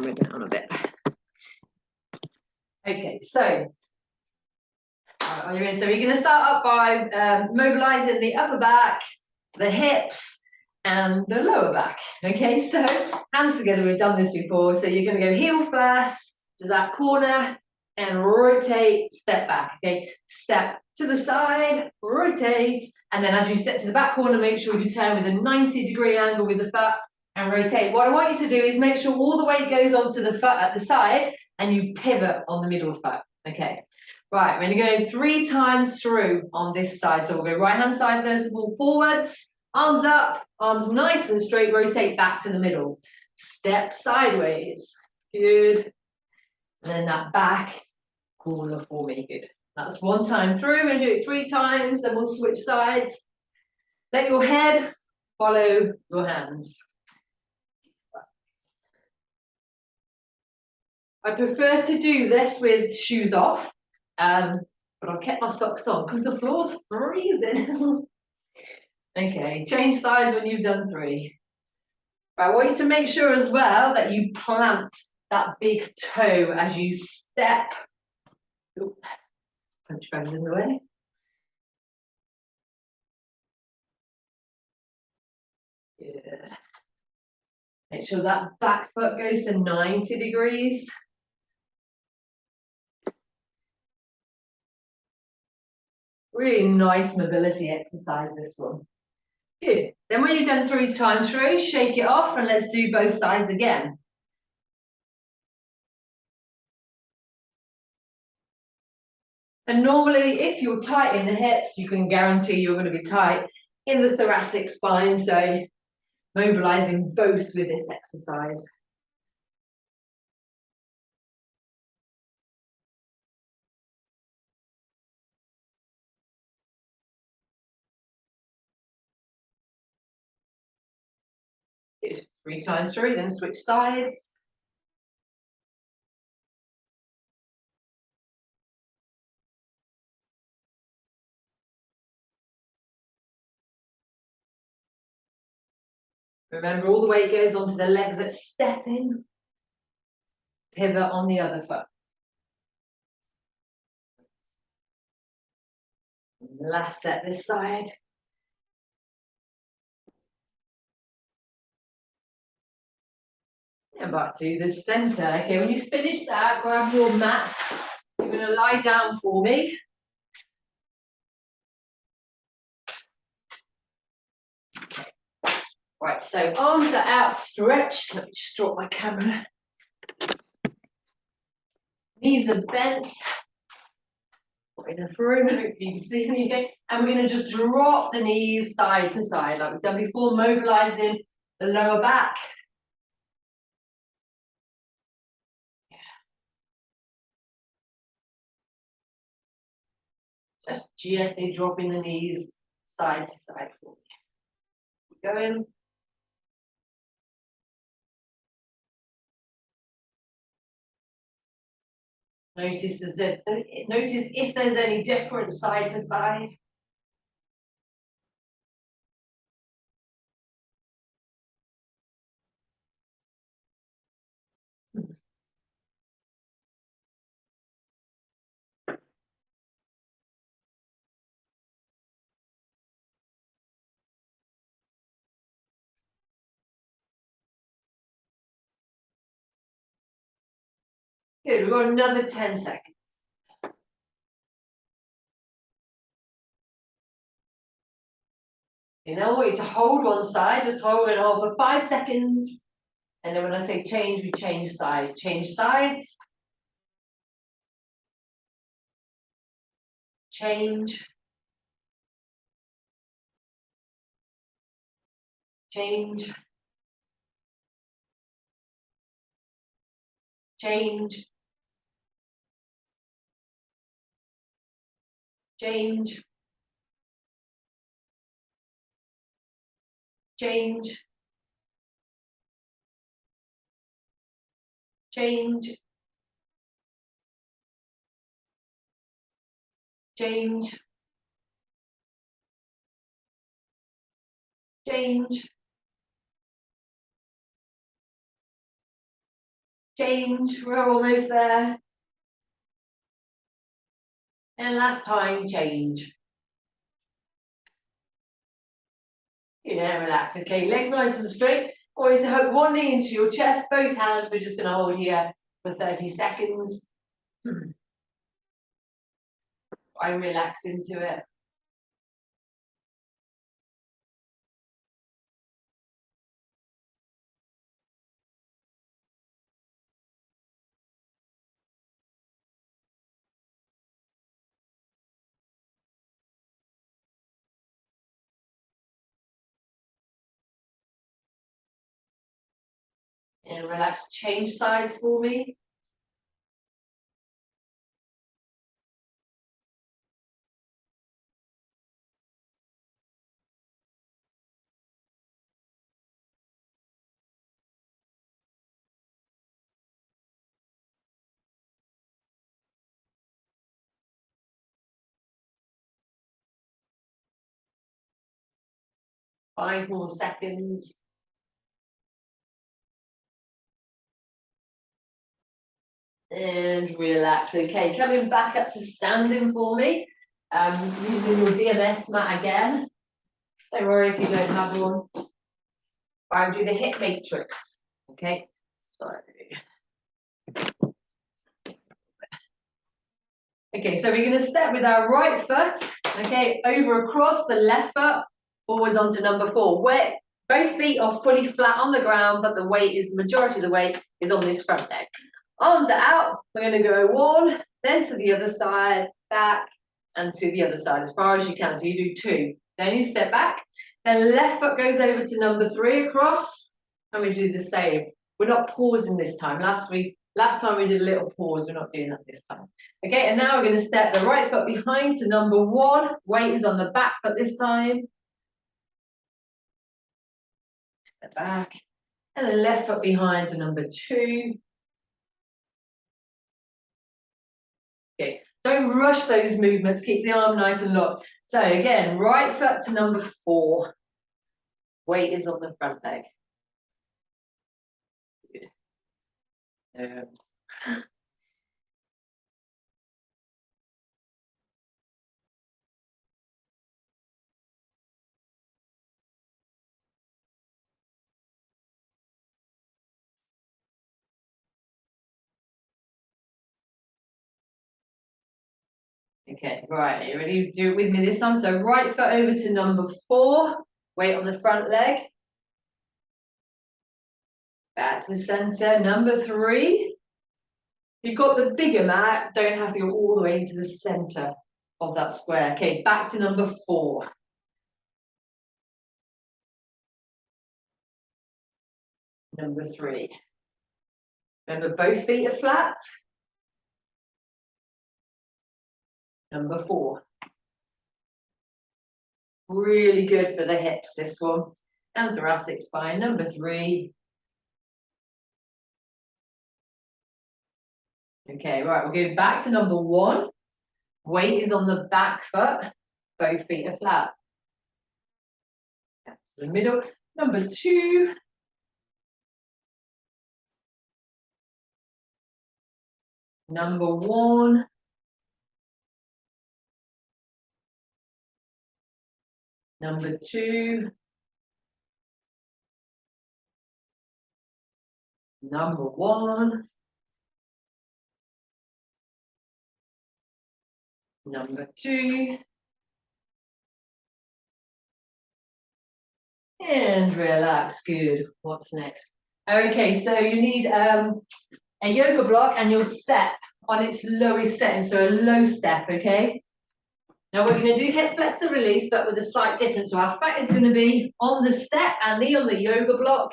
camera down a bit. Okay, so are you ready? So we're going to start up by mobilizing the upper back, the hips, and the lower back. Okay, so hands together. We've done this before. So you're going to go heel first to that corner and rotate, step back. Okay, step to the side, rotate, and then as you step to the back corner, make sure you turn with a 90-degree angle with the foot and rotate. What I want you to do is make sure all the weight goes onto the foot at the side and you pivot on the middle foot. Okay. Right, we're going to go 3 times through on this side. So we'll go right hand side first of all, forwards, arms up, arms nice and straight, rotate back to the middle. Step sideways. Good. And then that back corner for me. Good. That's 1 time through. We'll do it 3 times, then we'll switch sides. Let your head follow your hands. I prefer to do this with shoes off. But I've kept my socks on because the floor's freezing. Okay, change sides when you've done 3. Right, I want you to make sure as well that you plant that big toe as you step. Ooh, punch bags in the way. Good. Make sure that back foot goes to 90 degrees. Really nice mobility exercise, this one. Good. Then when you've done 3 times through, shake it off and let's do both sides again. And normally, if you're tight in the hips, you can guarantee you're going to be tight in the thoracic spine. So mobilizing both with this exercise. Good. 3 times through, then switch sides. Remember, all the weight goes onto the leg that's stepping. Pivot on the other foot. Last step this side. And back to the center. Okay, when you finish that, grab your mat. You're going to lie down for me. Right, so arms are outstretched. Let me just drop my camera. Knees are bent. Enough room, hopefully you can see me again. And we're going to just drop the knees side to side, like we've done before, mobilizing the lower back. Just gently dropping the knees side to side for me. Going. Notice if there's any difference side to side. Good, we've got another 10 seconds. You know, I want you to hold one side, just hold and hold for 5 seconds. And then when I say change, we change sides. Change sides. Change. Change. Change. Change. Change. Change. Change. Change. change, we're almost there. And last time, change. Relax, okay, legs nice and straight. I want you to hook one knee into your chest, both hands, we're just gonna hold here for 30 seconds. I relax into it. And relax, change sides for me. Five more seconds. And relax. Okay, coming back up to standing for me. Using your DMS mat again. Don't worry if you don't have one. I'll do the hip matrix. Okay, sorry. Okay, so we're going to step with our right foot, okay, over across the left foot, forwards onto number 4. Where both feet are fully flat on the ground, but the weight is, the majority of the weight is on this front leg. Arms are out, we're going to go 1, then to the other side, back, and to the other side as far as you can. So you do 2. Then you step back, then left foot goes over to number 3 across, and we do the same. We're not pausing this time. Last time we did a little pause, we're not doing that this time. Okay, and now we're going to step the right foot behind to number 1. Weight is on the back foot this time. Step back. And the left foot behind to number 2. Okay, don't rush those movements. Keep the arm nice and locked. So again, right foot to number 4. Weight is on the front leg. Good. Okay, right, are you ready to do it with me this time? So right foot over to number 4, weight on the front leg. Back to the center, number 3. You've got the bigger mat, don't have to go all the way into the center of that square. Okay, back to number 4. Number 3. Remember, both feet are flat. Number 4. Really good for the hips, this one. And thoracic spine, number 3. Okay, right, we'll go back to number 1. Weight is on the back foot. Both feet are flat. Back to the middle. Number 2. Number 1. Number 2. Number 1. Number 2. And relax. Good. What's next? Okay, so you need a yoga block and your step on its lowest setting, so a low step, okay? Now we're going to do hip flexor release, but with a slight difference. So our foot is going to be on the step, our knee on the yoga block,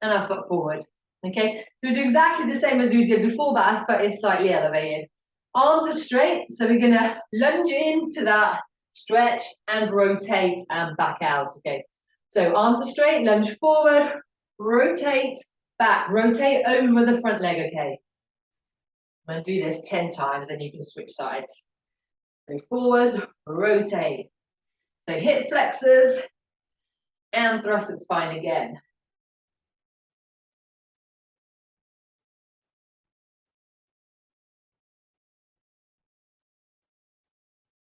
and our foot forward, okay? So we do exactly the same as we did before that, but it's slightly elevated. Arms are straight, so we're going to lunge into that stretch and rotate and back out, okay? So arms are straight, lunge forward, rotate, back, rotate over the front leg, okay? I'm going to do this 10 times, then you can switch sides. Go forward, rotate. So hip flexors and thoracic spine again.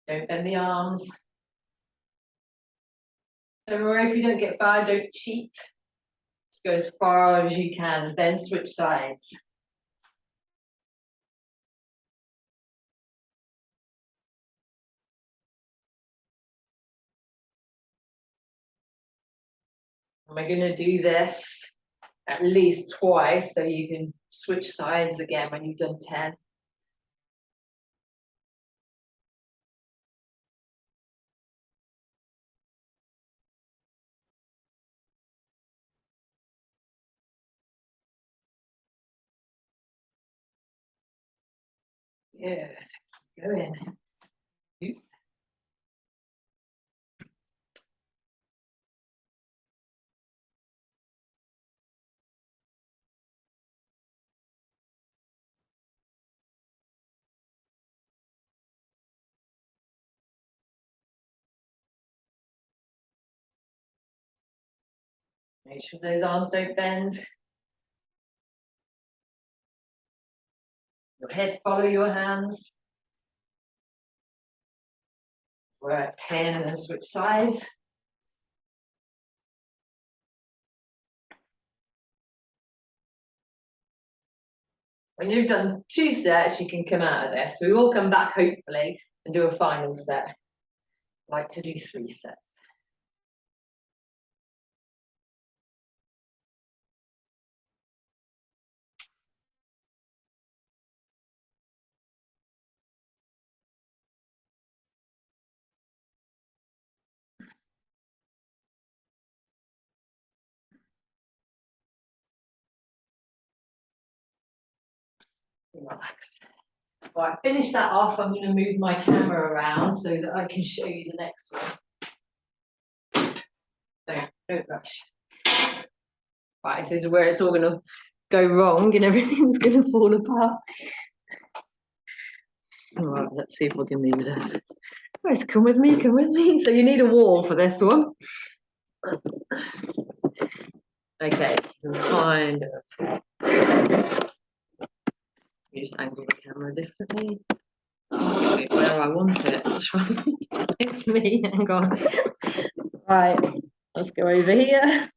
Don't bend the arms. Don't worry if you don't get far, don't cheat. Just go as far as you can, then switch sides. And we're going to do this at least twice so you can switch sides again when you've done 10. Good. Go in. Make sure those arms don't bend. Your head follow your hands. We're at 10 and then switch sides. When you've done 2 sets, you can come out of this. We will come back hopefully and do a final set. I like to do 3 sets. Relax. Right, finish that off. I'm going to move my camera around so that I can show you the next one. Don't rush. Right, this is where it's all going to go wrong and everything's going to fall apart. All right, let's see if we can move this. Right, come with me, come with me. So you need a wall for this one. Okay, kind of. You just angle the camera differently. Wait, where I want it. It's me, hang on. Right, let's go over here.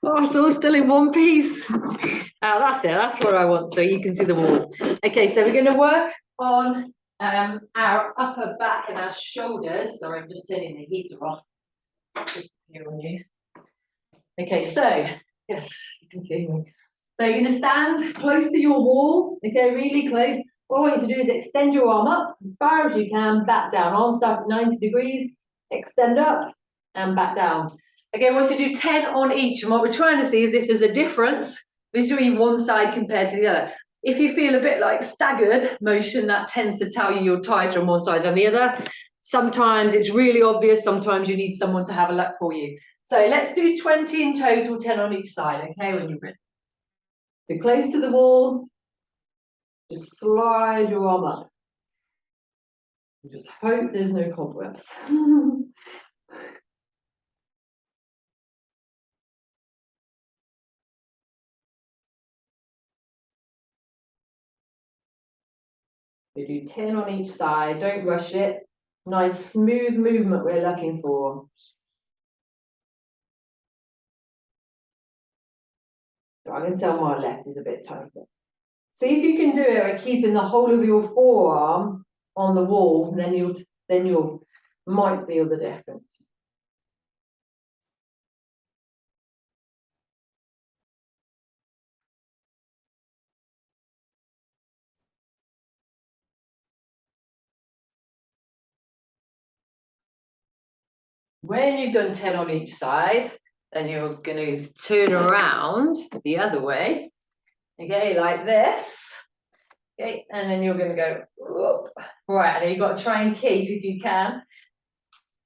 Oh, it's all still in one piece. Oh, that's it, that's what I want, so you can see the wall. Okay, so we're going to work on our upper back and our shoulders. Sorry, I'm just turning the heater off. Just here on you. Okay, so, yes, you can see me. So you're going to stand close to your wall, okay, really close. All I want you to do is extend your arm up as far as you can, back down. Arm start at 90 degrees, extend up and back down. Again, I want you to do 10 on each. And what we're trying to see is if there's a difference between one side compared to the other. If you feel a bit like staggered motion, that tends to tell you you're tighter on one side than the other. Sometimes it's really obvious. Sometimes you need someone to have a look for you. So let's do 20 in total, 10 on each side, okay, when you're ready. Be close to the wall. Just slide your arm up. And just hope there's no cobwebs. We do 10 on each side, don't rush it. Nice smooth movement we're looking for. So I can tell my left is a bit tighter. See if you can do it by keeping the whole of your forearm on the wall, then you'll might feel the difference. When you've done 10 on each side, then you're going to turn around the other way, okay, like this, okay, and then you're going to go, whoop. Right, and then you've got to try and keep, if you can,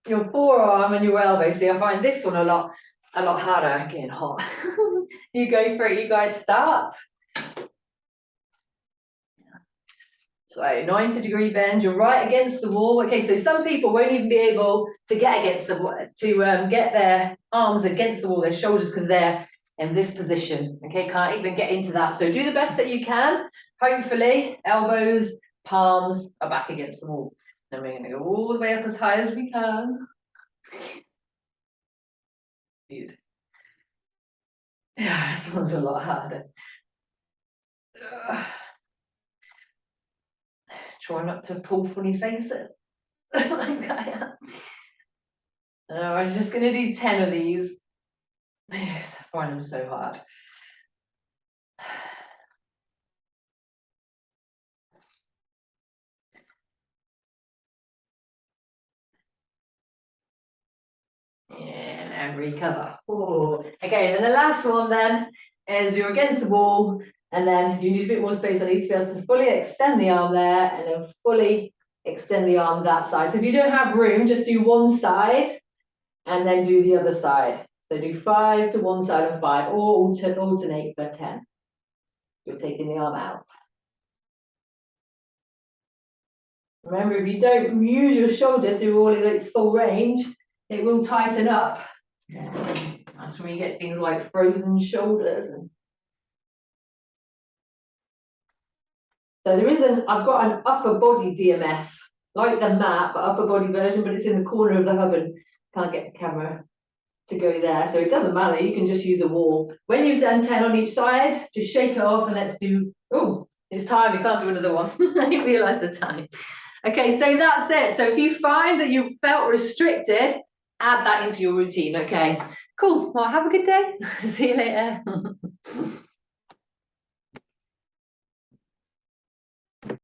your forearm and your elbow. See, I find this one a lot harder, getting hot. You go for it, you guys start. So 90-degree bend, you're right against the wall. Okay, so some people won't even be able to get against the wall, to get their arms against the wall, their shoulders, because they're in this position. Okay, can't even get into that. So do the best that you can. Hopefully, elbows, palms are back against the wall. And we're going to go all the way up as high as we can. Good. Yeah, this one's a lot harder. Try not to pull funny faces like I am. I was just going to do 10 of these. Yes, I find them so hard. And recover. Oh. Okay, and the last one then is you're against the wall, and then you need a bit more space. I need to be able to fully extend the arm there, and then fully extend the arm that side. So if you don't have room, just do one side, and then do the other side. So do 5 to one side and 5, or alternate for 10. You're taking the arm out. Remember, if you don't use your shoulder through all of its full range, it will tighten up. That's when you get things like frozen shoulders. So I've got an upper body DMS, like the mat, but upper body version, but it's in the corner of the hub and can't get the camera to go there. So it doesn't matter, you can just use a wall. When you've done 10 on each side, just shake it off and let's do, oh, it's time, we can't do another one. I didn't realise the time. Okay, so that's it. So if you find that you felt restricted, add that into your routine, okay? Cool, well, have a good day. See you later.